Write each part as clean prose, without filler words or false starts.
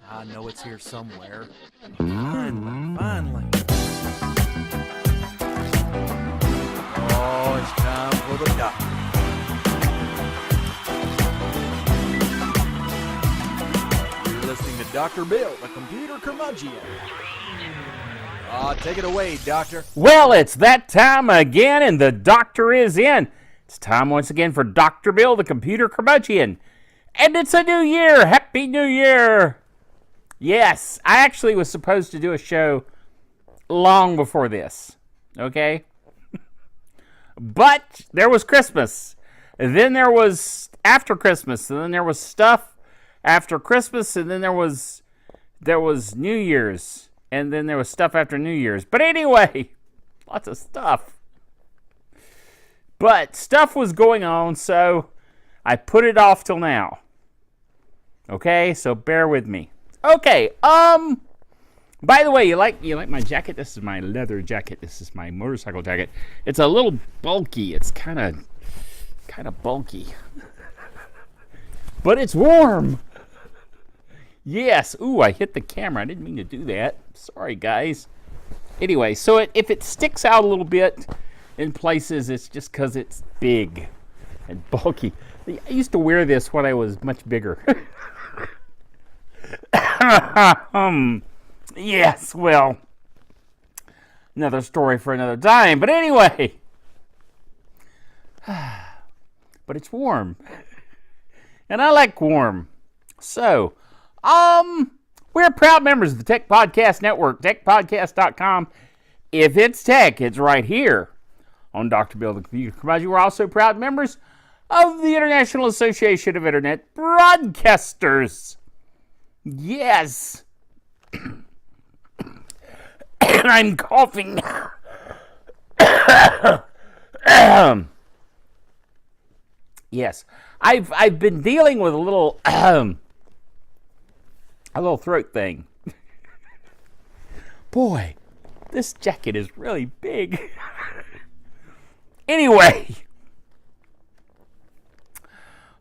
I know it's here somewhere. Finally. Oh, it's time for the doctor. You're listening to Dr. Bill, the computer curmudgeon. Take it away, Doctor. Well, it's that time again, and the doctor is in. It's time once again for Dr. Bill, the computer curmudgeon. And it's a new year. Happy New Year. Yes, I actually was supposed to do a show long before this. Okay? But there was Christmas. And then there was after Christmas. And then there was stuff after Christmas. And then there was New Year's. And then there was stuff after New Year's. But anyway, lots of stuff. But stuff was going on, so I put it off till now. Okay, so bear with me. Okay, by the way, you like my jacket? This is my leather jacket. This is my motorcycle jacket. It's a little bulky. It's kind of bulky. But it's warm. Yes. Ooh, I hit the camera. I didn't mean to do that. Sorry, guys. Anyway, so if it sticks out a little bit in places, it's just because it's big and bulky. I used to wear this when I was much bigger. Yes, well, another story for another time. But anyway, but it's warm. And I like warm. So, we're proud members of the Tech Podcast Network, techpodcast.com. If it's tech, it's right here on Dr. Bill, the computer curmudgeon. We're also proud members of the International Association of Internet Broadcasters. Yes. And I'm coughing. Yes. I've been dealing with a little throat thing. Boy, this jacket is really big. Anyway,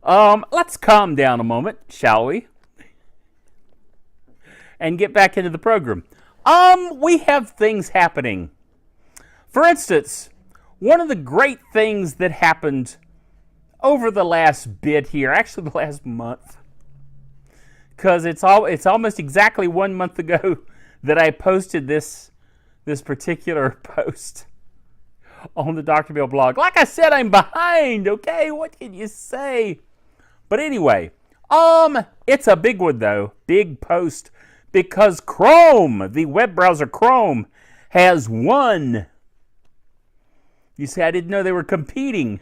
let's calm down a moment, shall we? And get back into the program. We have things happening. For instance, one of the great things that happened over the last bit here, actually the last month, because it's almost exactly 1 month ago that I posted this particular post on the Dr. Bill blog. Like I said, I'm behind, okay? What can you say? But anyway, it's a big one though, big post, because Chrome, the web browser Chrome, has won. You say, I didn't know they were competing.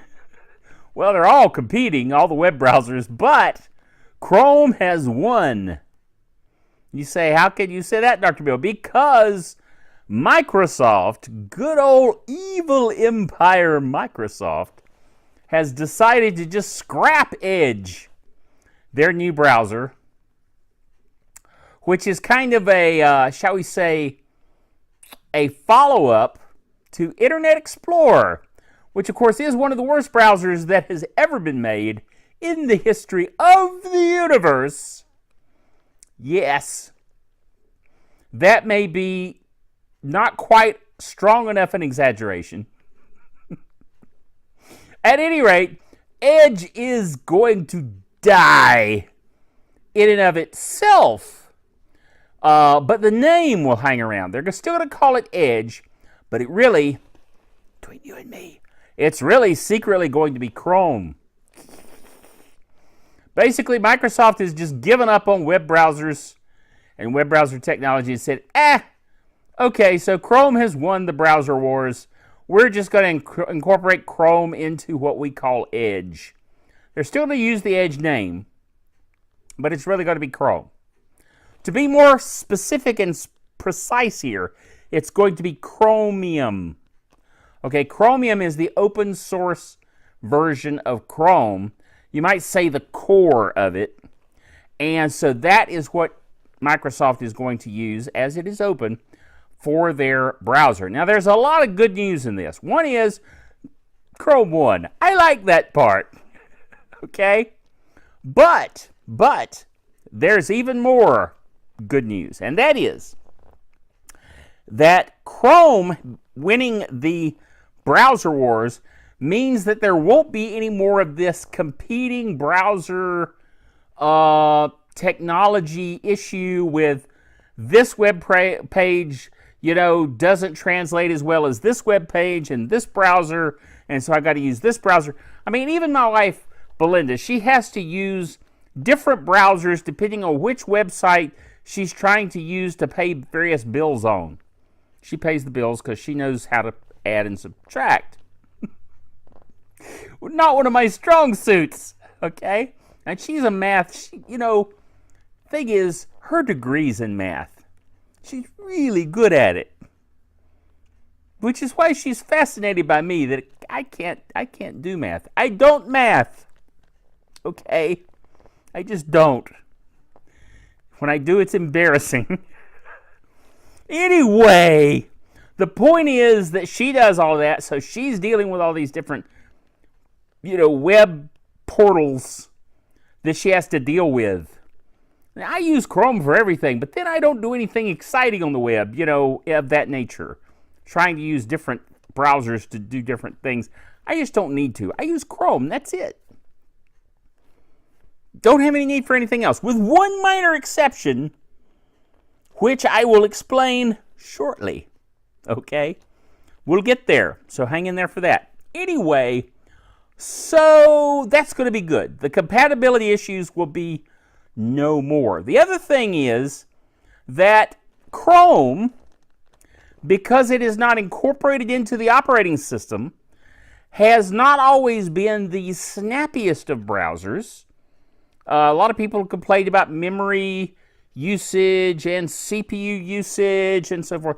Well, they're all competing, all the web browsers, but Chrome has won. You say, how can you say that, Dr. Bill? Because Microsoft, good old evil empire Microsoft, has decided to just scrap Edge, their new browser, which is kind of a, shall we say, a follow-up to Internet Explorer, which of course is one of the worst browsers that has ever been made in the history of the universe. Yes, that may be not quite strong enough an exaggeration. At any rate, Edge is going to die in and of itself. But the name will hang around. They're still going to call it Edge, but it really, between you and me, it's really secretly going to be Chrome. Basically, Microsoft has just given up on web browsers and web browser technology and said, okay, so Chrome has won the browser wars. We're just going to incorporate Chrome into what we call Edge. They're still going to use the Edge name, but it's really going to be Chrome. To be more specific and precise here, it's going to be Chromium. Okay, Chromium is the open source version of Chrome. You might say the core of it. And so that is what Microsoft is going to use, as it is open, for their browser. Now, there's a lot of good news in this. One is Chrome won. I like that part. Okay? But But there's even more good news, and that is that Chrome winning the browser wars means that there won't be any more of this competing browser technology issue with this web page, doesn't translate as well as this web page in this browser, and so I got to use this browser. I mean, even my wife, Belinda, she has to use different browsers depending on which website she's trying to use to pay various bills on. She pays the bills because she knows how to add and subtract. Not one of my strong suits, okay? And she's a math, thing is, her degree's in math. She's really good at it. Which is why she's fascinated by me, that I can't do math. I don't math, okay? I just don't. When I do, it's embarrassing. Anyway, the point is that she does all that, so she's dealing with all these different, web portals that she has to deal with. Now, I use Chrome for everything, but then I don't do anything exciting on the web, of that nature. Trying to use different browsers to do different things. I just don't need to. I use Chrome, that's it. Don't have any need for anything else, with one minor exception, which I will explain shortly. Okay? We'll get there, so hang in there for that. Anyway, so that's going to be good. The compatibility issues will be no more. The other thing is that Chrome, because it is not incorporated into the operating system, has not always been the snappiest of browsers. A lot of people complained about memory usage and CPU usage and so forth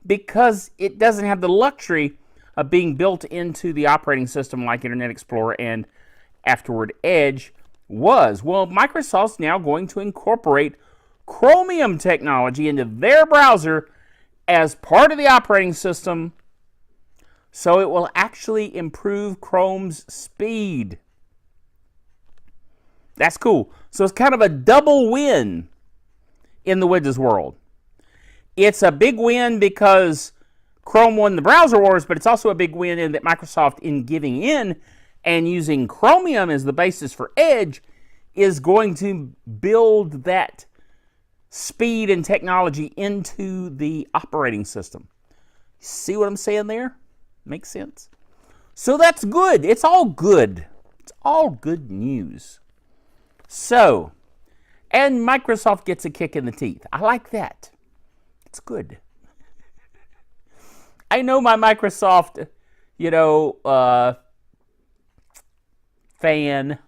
because it doesn't have the luxury of being built into the operating system like Internet Explorer and afterward Edge was. Well, Microsoft's now going to incorporate Chromium technology into their browser as part of the operating system, so it will actually improve Chrome's speed. That's cool. So it's kind of a double win in the Windows world. It's a big win because Chrome won the browser wars, but it's also a big win in that Microsoft, in giving in and using Chromium as the basis for Edge, is going to build that speed and technology into the operating system. See what I'm saying there? Makes sense? So that's good. It's all good. It's all good news. So, and Microsoft gets a kick in the teeth. I like that. It's good. I know my Microsoft, fan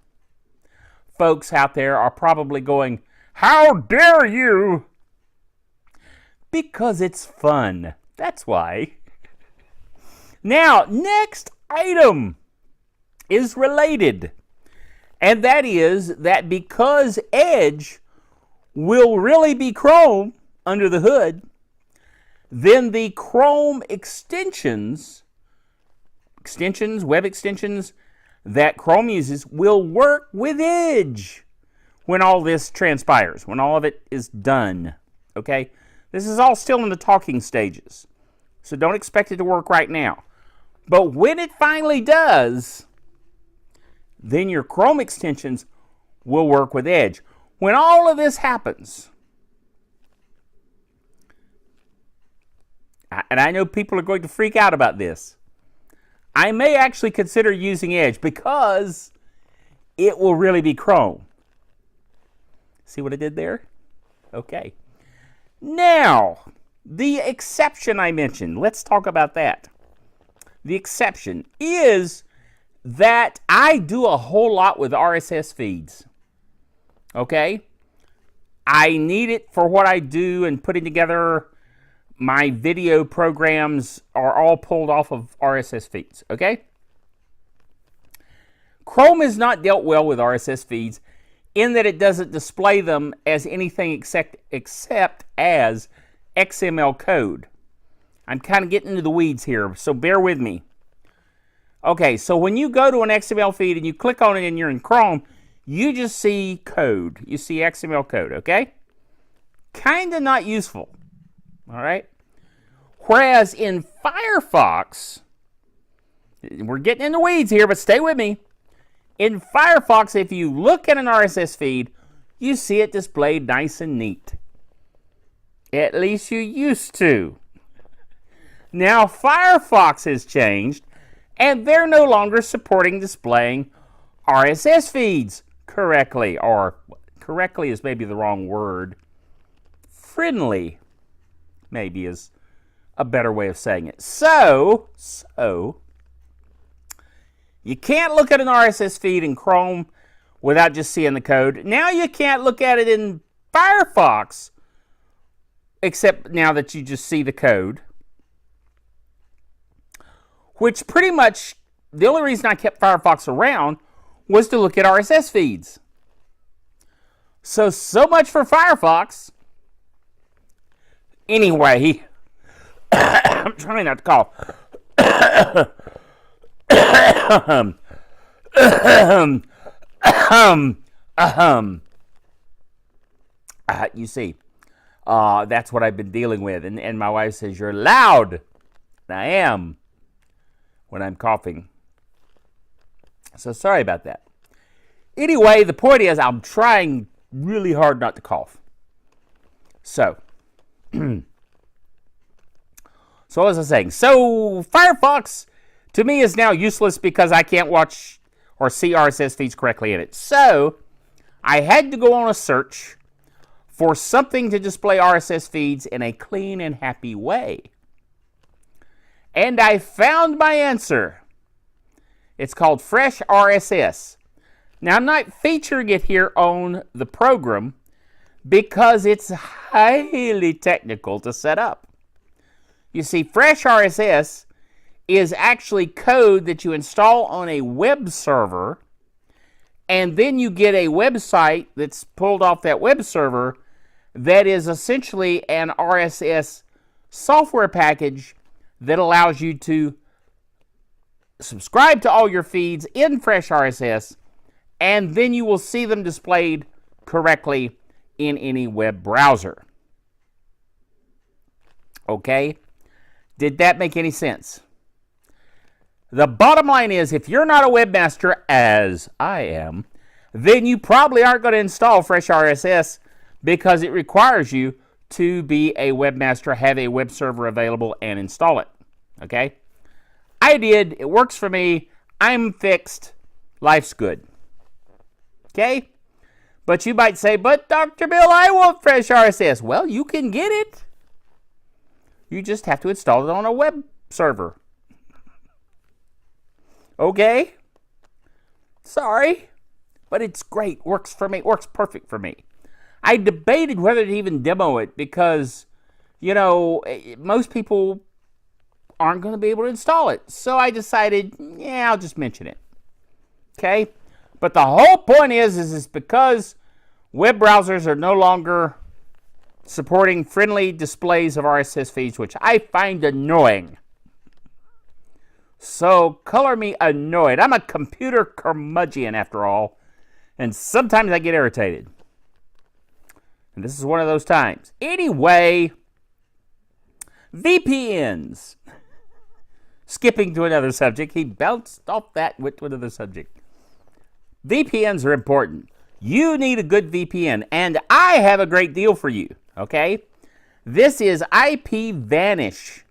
folks out there are probably going, "How dare you?" Because it's fun. That's why. Now, next item is related. And that is that because Edge will really be Chrome under the hood, then the Chrome extensions, web extensions that Chrome uses will work with Edge when all this transpires, when all of it is done. Okay? This is all still in the talking stages. So don't expect it to work right now. But when it finally does, then your Chrome extensions will work with Edge. When all of this happens, and I know people are going to freak out about this, I may actually consider using Edge because it will really be Chrome. See what I did there? Okay. Now, the exception I mentioned, let's talk about that. The exception is that I do a whole lot with RSS feeds. Okay? I need it for what I do, and putting together my video programs are all pulled off of RSS feeds. Okay? Chrome has not dealt well with RSS feeds in that it doesn't display them as anything except as XML code. I'm kind of getting into the weeds here, so bear with me. Okay, so when you go to an XML feed and you click on it and you're in Chrome, you just see code. You see XML code, okay? Kind of not useful, all right? Whereas in Firefox, we're getting in the weeds here, but stay with me. In Firefox, if you look at an RSS feed, you see it displayed nice and neat. At least you used to. Now Firefox has changed, and they're no longer supporting displaying RSS feeds correctly, or correctly is maybe the wrong word. Friendly maybe is a better way of saying it. So you can't look at an RSS feed in Chrome without just seeing the code. Now you can't look at it in Firefox except now that you just see the code. Which pretty much, the only reason I kept Firefox around was to look at RSS feeds. So much for Firefox. Anyway, I'm trying not to cough. You see, that's what I've been dealing with. And my wife says, you're loud. And I am when I'm coughing. So sorry about that. Anyway, the point is I'm trying really hard not to cough. So what was I saying? So Firefox to me is now useless because I can't watch or see RSS feeds correctly in it. So I had to go on a search for something to display RSS feeds in a clean and happy way. And I found my answer. It's called Fresh RSS. Now, I'm not featuring it here on the program because it's highly technical to set up. You see, Fresh RSS is actually code that you install on a web server, and then you get a website that's pulled off that web server that is essentially an RSS software package that allows you to subscribe to all your feeds in Fresh RSS, and then you will see them displayed correctly in any web browser. Okay? Did that make any sense? The bottom line is, if you're not a webmaster, as I am, then you probably aren't going to install Fresh RSS because it requires you to be a webmaster, have a web server available, and install it. Okay? I did. It works for me. I'm fixed. Life's good. Okay? But you might say, but Dr. Bill, I want Fresh RSS. Well, you can get it. You just have to install it on a web server. Okay? Sorry. But it's great. Works for me. Works perfect for me. I debated whether to even demo it because, you know, most people aren't going to be able to install it. So I decided, yeah, I'll just mention it. Okay? But the whole point is because web browsers are no longer supporting friendly displays of RSS feeds, which I find annoying. So color me annoyed. I'm a computer curmudgeon after all, and sometimes I get irritated. And this is one of those times. Anyway, VPNs. Skipping to another subject. He bounced off that went to another subject. VPNs are important. You need a good VPN, and I have a great deal for you, okay? This is IPVanish.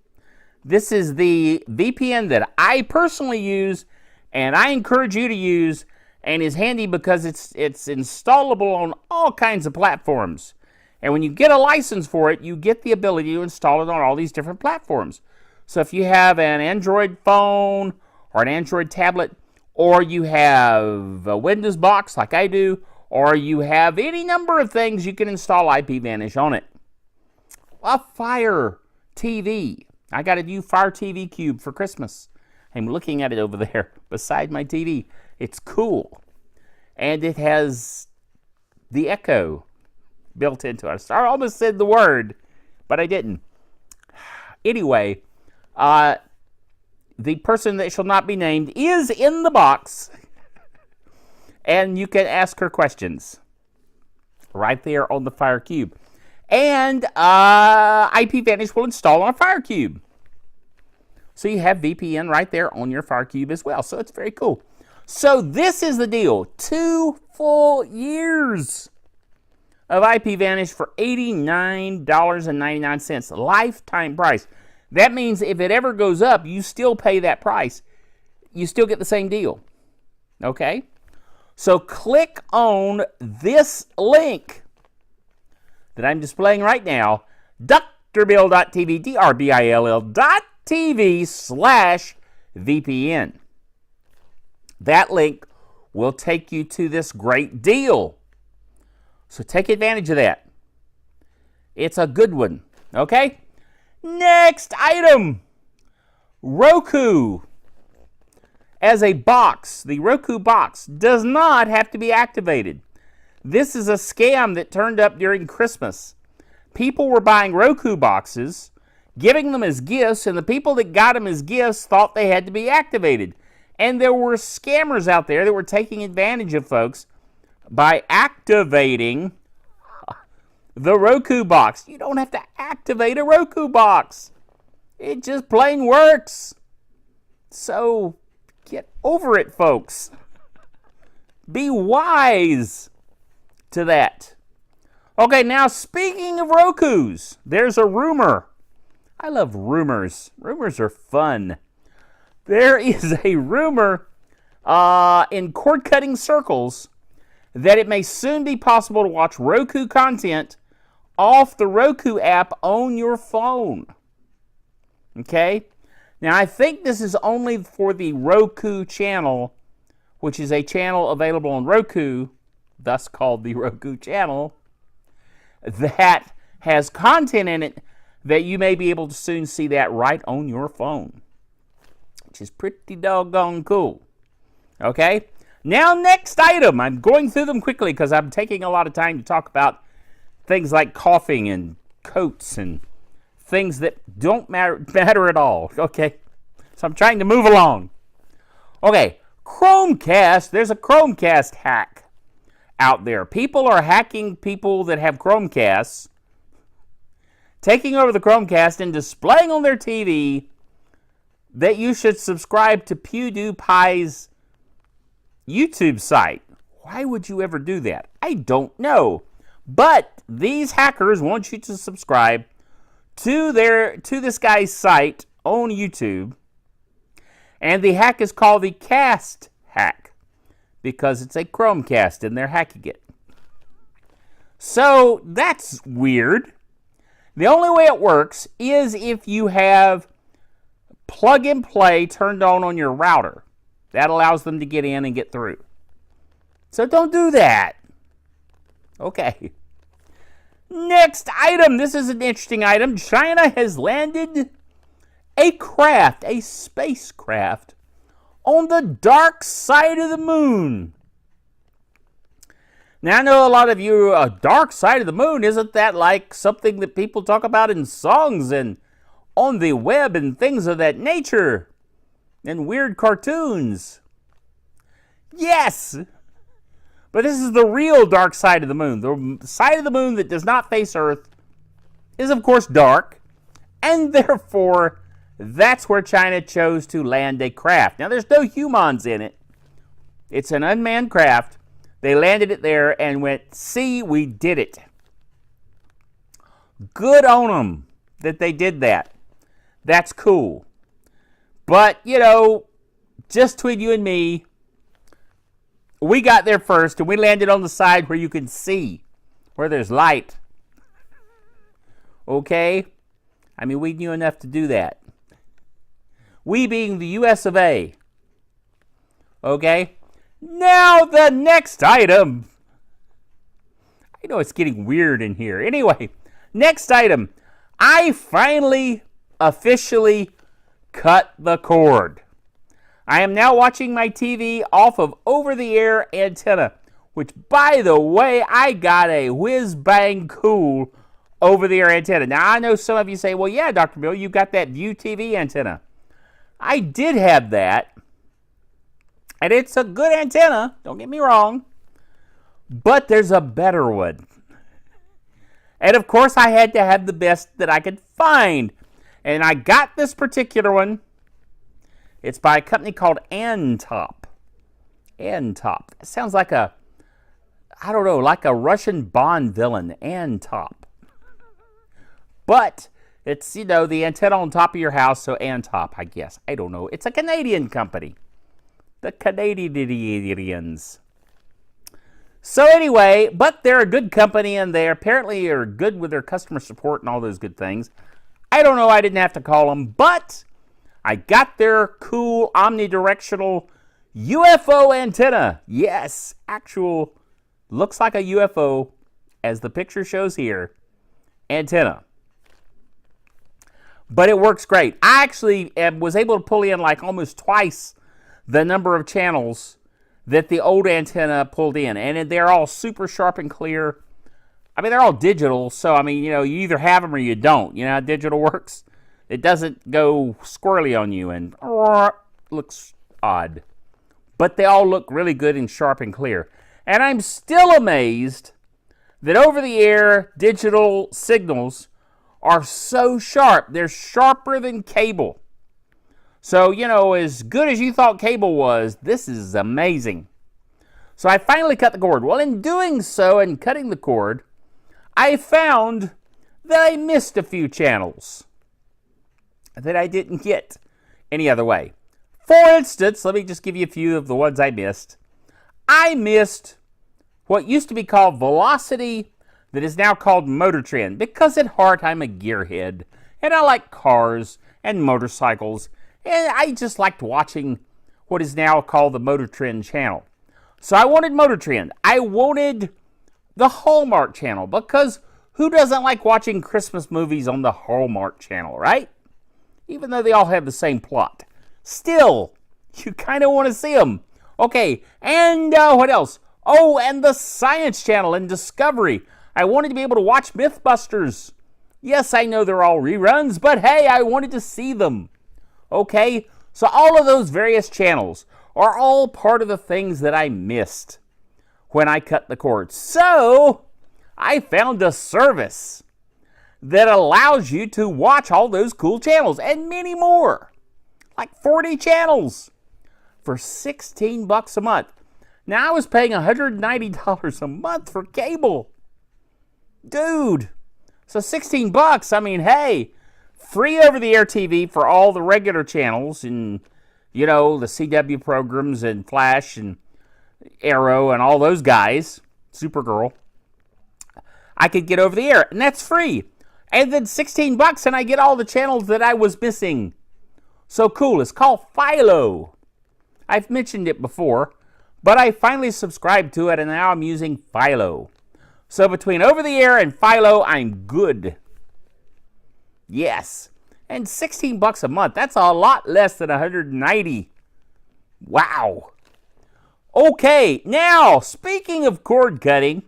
This is the VPN that I personally use, and I encourage you to use, and is handy because it's installable on all kinds of platforms. And when you get a license for it, you get the ability to install it on all these different platforms. So if you have an Android phone or an Android tablet, or you have a Windows box like I do, or you have any number of things, you can install IPVanish on it. A Fire TV. I got a new Fire TV Cube for Christmas. I'm looking at it over there beside my TV. It's cool. And it has the Echo built into it. I almost said the word, but I didn't. Anyway, the person that shall not be named is in the box. and you can ask her questions right there on the Fire Cube. And IPVanish will install on a Fire Cube. So you have VPN right there on your Fire Cube as well. So it's very cool. So this is the deal. 2 full years of IPVanish for $89.99. Lifetime price. That means if it ever goes up, you still pay that price. You still get the same deal. Okay? So click on this link that I'm displaying right now, drbill.tv, drbill.tv/VPN. That link will take you to this great deal. So take advantage of that. It's a good one. Okay? Next item. Roku. As a box, the Roku box does not have to be activated. This is a scam that turned up during Christmas. People were buying Roku boxes, giving them as gifts, and the people that got them as gifts thought they had to be activated. And there were scammers out there that were taking advantage of folks by activating the Roku box. You don't have to activate a Roku box. It just plain works. So get over it, folks. Be wise to that. Okay, now speaking of Rokus, there's a rumor. I love rumors. Rumors are fun. There is a rumor in cord-cutting circles that it may soon be possible to watch Roku content off the Roku app on your phone. Okay? Now, I think this is only for the Roku channel, which is a channel available on Roku, thus called the Roku channel, that has content in it that you may be able to soon see that right on your phone, which is pretty doggone cool. Okay? Now, next item. I'm going through them quickly because I'm taking a lot of time to talk about things like coughing and coats and things that don't matter at all. Okay? So I'm trying to move along. Okay. Chromecast. There's a Chromecast hack out there. People are hacking people that have Chromecasts, taking over the Chromecast and displaying on their TV that you should subscribe to PewDiePie's YouTube site. Why would you ever do that? I don't know. But these hackers want you to subscribe to this guy's site on YouTube. And the hack is called the Cast Hack because it's a Chromecast and they're hacking it. So that's weird. The only way it works is if you have plug and play turned on your router. That allows them to get in and get through. So don't do that. Okay. Next item. This is an interesting item. China has landed a craft, a spacecraft, on the dark side of the moon. Now, I know a lot of you, a dark side of the moon, isn't that like something that people talk about in songs and on the web and things of that nature? And weird cartoons. Yes! But this is the real dark side of the moon. The side of the moon that does not face Earth is, of course, dark. And therefore, that's where China chose to land a craft. Now, there's no humans in it. It's an unmanned craft. They landed it there and went, see, we did it. Good on them that they did that. That's cool. But, you know, just between you and me, we got there first and we landed on the side where you can see, where there's light. Okay? I mean, we knew enough to do that. We being the US of A. Okay? Now the next item. I know it's getting weird in here. Anyway, next item. I finally, officially cut the cord. I am now watching my TV off of over-the-air antenna, which, by the way, I got a whiz-bang cool over-the-air antenna. Now, I know some of you say, well, yeah, Dr. Bill, you got that View TV antenna. I did have that, And it's a good antenna, don't get me wrong. But there's a better one. And of course, I had to have the best that I could find. And I got this particular one. It's by a company called Antop. Antop. It sounds like a, I don't know, like a Russian Bond villain. Antop. But it's, you know, the antenna on top of your house, so Antop, I guess. I don't know. It's a Canadian company. The Canadians. So anyway, but they're a good company, and they apparently are good with their customer support and all those good things. I don't know. I didn't have to call them, but I got their cool omnidirectional UFO antenna. Yes, actual, looks like a UFO, as the picture shows here, antenna. But it works great. I actually was able to pull in like almost twice the number of channels that the old antenna pulled in. And they're all super sharp and clear. I mean, they're all digital. So, I mean, you know, you either have them or you don't. You know how digital works? It doesn't go squirrely on you and looks odd. But they all look really good and sharp and clear. And I'm still amazed that over-the-air digital signals are so sharp. They're sharper than cable. So, you know, as good as you thought cable was, this is amazing. So I finally cut the cord. Well, in doing so and cutting the cord, I found that I missed a few channels that I didn't get any other way. For instance, let me just give you a few of the ones I missed. I missed what used to be called Velocity, that is now called Motor Trend, because at heart I'm a gearhead, and I like cars and motorcycles, and I just liked watching what is now called the Motor Trend channel. So I wanted Motor Trend. I wanted the Hallmark channel, because who doesn't like watching Christmas movies on the Hallmark channel, right? Even though they all have the same plot. Still, you kind of want to see them. Okay, and what else? Oh, and the Science Channel and Discovery. I wanted to be able to watch Mythbusters. Yes, I know they're all reruns, but hey, I wanted to see them. Okay, so all of those various channels are all part of the things that I missed when I cut the cord. So, I found a service that allows you to watch all those cool channels and many more. Like 40 channels for $16 a month. Now, I was paying $190 a month for cable. Dude, so $16, I mean, hey, free over-the-air TV for all the regular channels and, you know, the CW programs and Flash and Arrow and all those guys, Supergirl. I could get over the air, and that's free. And then $16, and I get all the channels that I was missing. So cool. It's called Philo. I've mentioned it before, but I finally subscribed to it, and now I'm using Philo. So between over-the-air and Philo, I'm good. Yes. And $16 a month, that's a lot less than $190. Wow. Okay, now, speaking of cord cutting,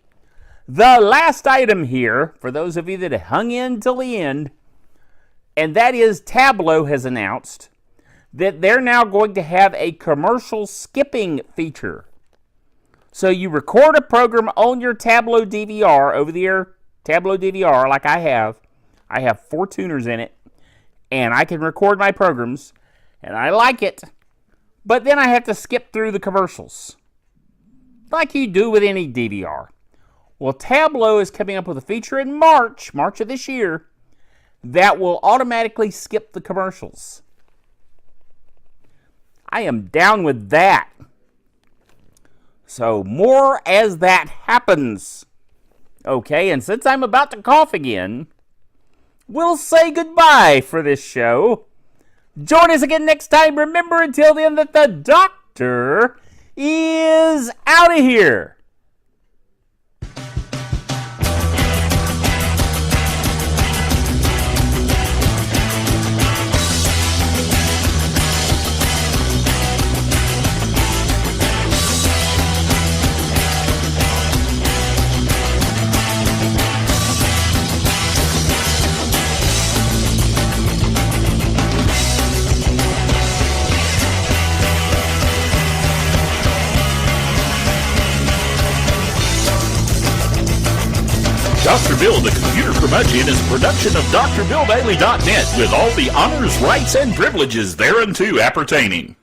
the last item here, for those of you that hung in till the end, and that is Tablo has announced that they're now going to have a commercial skipping feature. So you record a program on your Tablo DVR, over-the-air Tablo DVR like I have. I have 4 tuners in it, and I can record my programs, and I like it. But then I have to skip through the commercials, like you do with any DVR. Well, Tablo is coming up with a feature in March of this year, that will automatically skip the commercials. I am down with that. So more as that happens. Okay, and since I'm about to cough again, we'll say goodbye for this show. Join us again next time. Remember until then that the doctor is out of here. Dr. Bill, the Computer Curmudgeon, is a production of drbilldaily.net with all the honors, rights, and privileges thereunto appertaining.